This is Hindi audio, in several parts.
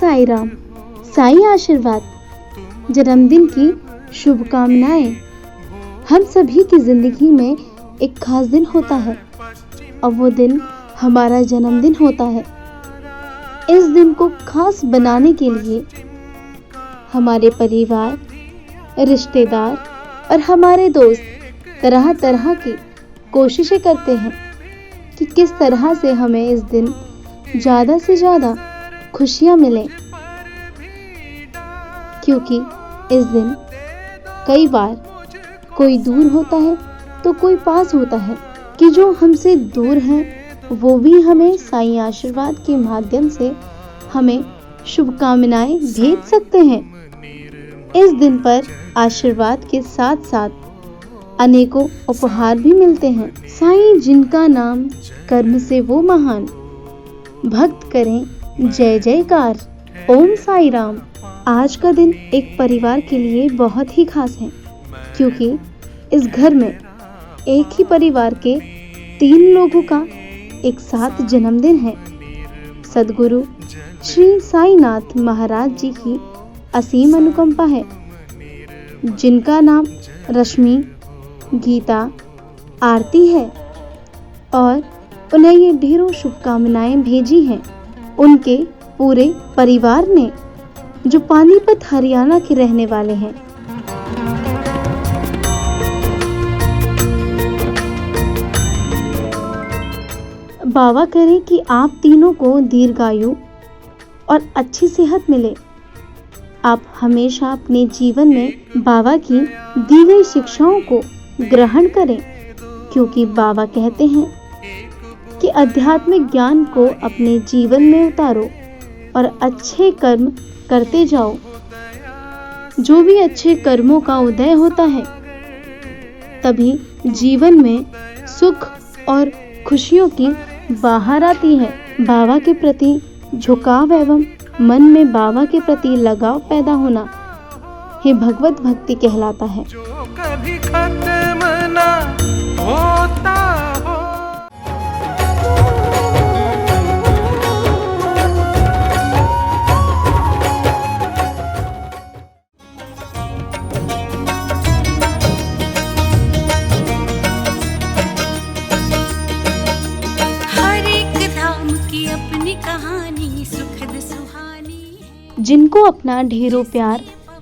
साई राम। साई आशीर्वाद। जन्मदिन की शुभकामनाएं। हम सभी की जिंदगी में एक खास दिन होता है और वो दिन हमारा जन्मदिन होता है। इस दिन को खास बनाने के लिए हमारे परिवार, रिश्तेदार और हमारे दोस्त तरह तरह की कोशिशें करते हैं कि किस तरह से हमें इस दिन ज़्यादा से ज़्यादा खुशियाँ मिलें, क्योंकि इस दिन कई बार कोई दूर होता है तो कोई पास होता है कि जो हमसे दूर हैं वो भी हमें साईं आशीर्वाद के माध्यम से हमें शुभकामनाएं भेज सकते हैं। इस दिन पर आशीर्वाद के साथ साथ अनेकों उपहार भी मिलते हैं। साईं जिनका नाम कर्म से वो महान, भक्त करें जय जयकार। ओम साई राम। आज का दिन एक परिवार के लिए बहुत ही खास है, क्योंकि इस घर में एक ही परिवार के 3 लोगों का एक साथ जन्मदिन है। सद्गुरु श्री साईनाथ महाराज जी की असीम अनुकंपा है, जिनका नाम रश्मि, गीता, आरती है और उन्हें ये ढेरों शुभकामनाएं भेजी हैं उनके पूरे परिवार ने, जो पानीपत हरियाणा के रहने वाले हैं। बाबा करें कि आप तीनों को दीर्घायु और अच्छी सेहत मिले। आप हमेशा अपने जीवन में बाबा की दी गई शिक्षाओं को ग्रहण करें, क्योंकि बाबा कहते हैं कि आध्यात्मिक ज्ञान को अपने जीवन में उतारो और अच्छे कर्म करते जाओ। जो भी अच्छे कर्मों का उदय होता है, तभी जीवन में सुख और खुशियों की बाहर आती है। बाबा के प्रति झुकाव एवं मन में बाबा के प्रति लगाव पैदा होना ही भगवत भक्ति कहलाता है। जो कभी खत्म ना होता हो। हर एक धाम की अपनी कहानी सुखद सुहानी। जिनको अपना ढेरों प्यार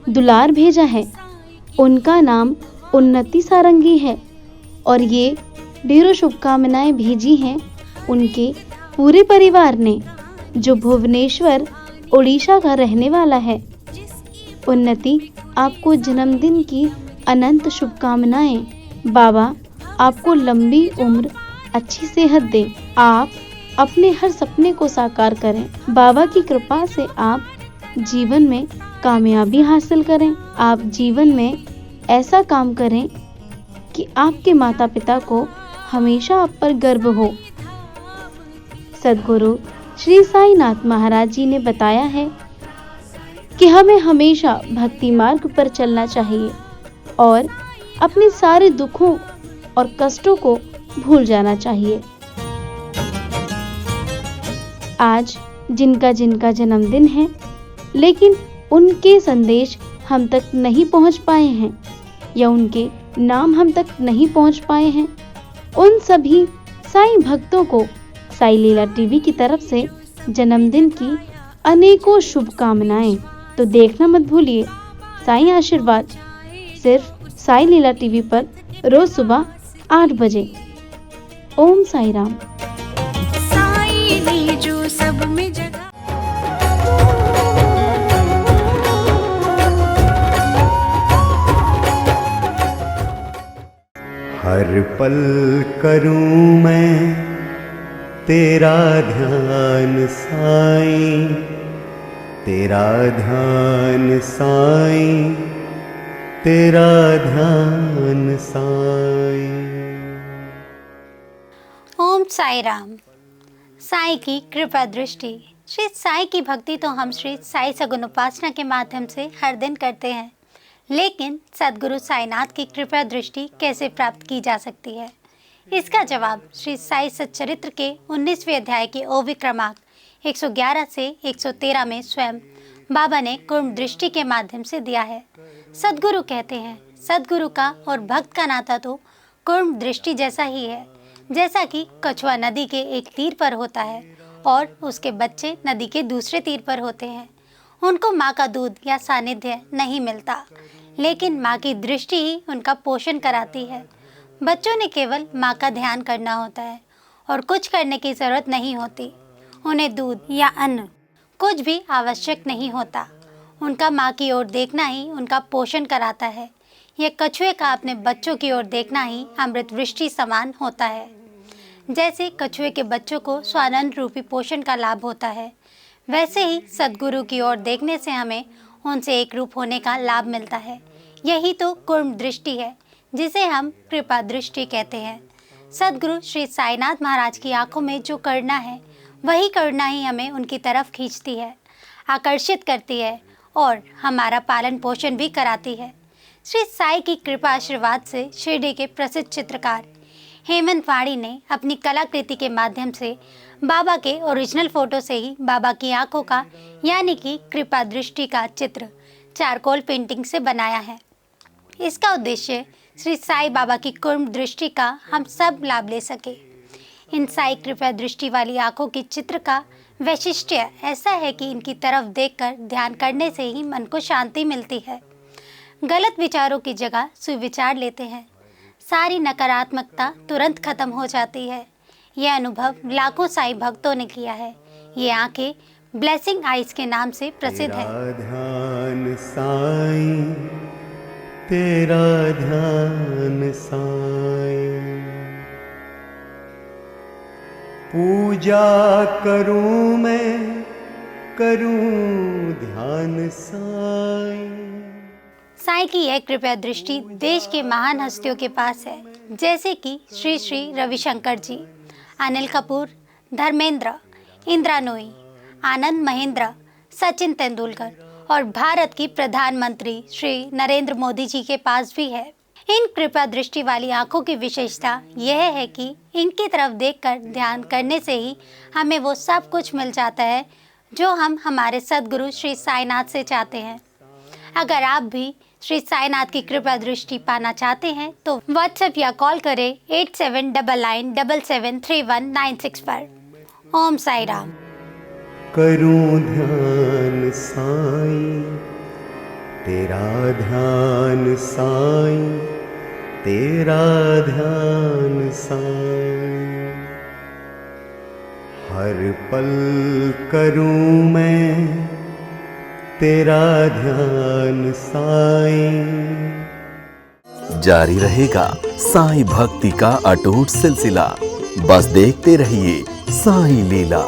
दुलार भेजा है, उनका नाम उन्नति सारंगी है और ये ढेरों शुभकामनाएं भेजी हैं उनके पूरे परिवार ने, जो भुवनेश्वर ओडिशा का रहने वाला है। उन्नति, आपको जन्मदिन की अनंत शुभकामनाएं। बाबा आपको लंबी उम्र, अच्छी सेहत दे। आप अपने हर सपने को साकार करें। बाबा की कृपा से आप जीवन में कामयाबी हासिल करें। आप जीवन में ऐसा काम करें कि आपके माता पिता को हमेशा आप पर गर्व हो। सद्गुरु श्री साईनाथ महाराज जी ने बताया है कि हमें हमेशा भक्ति मार्ग पर चलना चाहिए और अपने सारे दुखों और कष्टों को भूल जाना चाहिए। आज जिनका जिनका जन्मदिन है, लेकिन उनके संदेश हम तक नहीं पहुंच पाए हैं या उनके नाम हम तक नहीं पहुंच पाए हैं, उन सभी साईं भक्तों को साई लीला टीवी की तरफ से जन्मदिन की अनेकों शुभकामनाएं। तो देखना मत भूलिए साईं आशीर्वाद, सिर्फ साई लीला टीवी पर रोज सुबह 8 बजे। ओम साई राम। साई ने जो सब में जगह। हर पल करूं मैं तेरा ध्यान साईं, तेरा ध्यान साईं, तेरा ध्यान साईं। ओम साई राम। साई की कृपा दृष्टि। श्री साई की भक्ति तो हम श्री साई सगुन उपासना के माध्यम से हर दिन करते हैं, लेकिन सद्गुरु साईनाथ की कृपा दृष्टि कैसे प्राप्त की जा सकती है, इसका जवाब श्री साई सच्चरित्र के 19वें अध्याय के ओवी क्रमांक 111 से 113 में स्वयं बाबा ने कूर्म दृष्टि के माध्यम से दिया है। सद्गुरु कहते हैं, सद्गुरु का और भक्त का नाता तो कूर्म दृष्टि जैसा ही है। जैसा कि कछुआ नदी के एक तीर पर होता है और उसके बच्चे नदी के दूसरे तीर पर होते हैं। उनको माँ का दूध या सानिध्य नहीं मिलता, लेकिन माँ की दृष्टि ही उनका पोषण कराती है। बच्चों ने केवल माँ का ध्यान करना होता है और कुछ करने की ज़रूरत नहीं होती। उन्हें दूध या अन्न कुछ भी आवश्यक नहीं होता। उनका माँ की ओर देखना ही उनका पोषण कराता है। यह कछुए का अपने बच्चों की ओर देखना ही अमृत वृष्टि समान होता है। जैसे कछुए के बच्चों को स्वानंद रूपी पोषण का लाभ होता है, वैसे ही सद्गुरु की ओर देखने से हमें उनसे एक रूप होने का लाभ मिलता है। यही तो कूर्म दृष्टि है, जिसे हम कृपा दृष्टि कहते हैं। सद्गुरु श्री साईनाथ महाराज की आंखों में जो करुणा है, वही करुणा ही हमें उनकी तरफ खींचती है, आकर्षित करती है और हमारा पालन पोषण भी कराती है। श्री साई की कृपा आशीर्वाद से शिरडी के प्रसिद्ध चित्रकार हेमंत वाणी ने अपनी कलाकृति के माध्यम से बाबा के ओरिजिनल फोटो से ही बाबा की आंखों का यानी कि कृपा दृष्टि का चित्र चारकोल पेंटिंग से बनाया है। इसका उद्देश्य श्री साई बाबा की कूर्म दृष्टि का हम सब लाभ ले सके। इन साई कृपा दृष्टि वाली आंखों की चित्र का वैशिष्ट्य ऐसा है कि इनकी तरफ देखकर ध्यान करने से ही मन को शांति मिलती है। गलत विचारों की जगह सुविचार लेते हैं। सारी नकारात्मकता तुरंत खत्म हो जाती है। यह अनुभव लाखों साई भक्तों ने किया है। ये आंखें ब्लेसिंग आइज के नाम से प्रसिद्ध है। तेरा ध्यान साईं, तेरा ध्यान साईं, पूजा करूं मैं, करूं ध्यान साईं। साई की यह कृपया दृष्टि देश के महान हस्तियों के पास है, जैसे कि श्री श्री रविशंकर जी, अनिल कपूर, धर्मेंद्र, इंदिरा नूई, आनंद महेंद्र, सचिन तेंदुलकर और भारत की प्रधानमंत्री श्री नरेंद्र मोदी जी के पास भी है। इन कृपा दृष्टि वाली आंखों की विशेषता यह है कि इनकी तरफ देखकर ध्यान करने से ही हमें वो सब कुछ मिल जाता है जो हम हमारे सद्गुरु श्री साईनाथ से चाहते हैं। अगर आप भी श्री साईनाथ की कृपा दृष्टि पाना चाहते हैं तो व्हाट्सएप या कॉल करें 8799773196 पर। ओम साई राम। करूं ध्यान साईं, तेरा ध्यान साईं, तेरा ध्यान साईं, हर पल करूं मैं तेरा ध्यान साईं। जारी रहेगा साईं भक्ति का अटूट सिलसिला। बस देखते रहिए साईं लीला।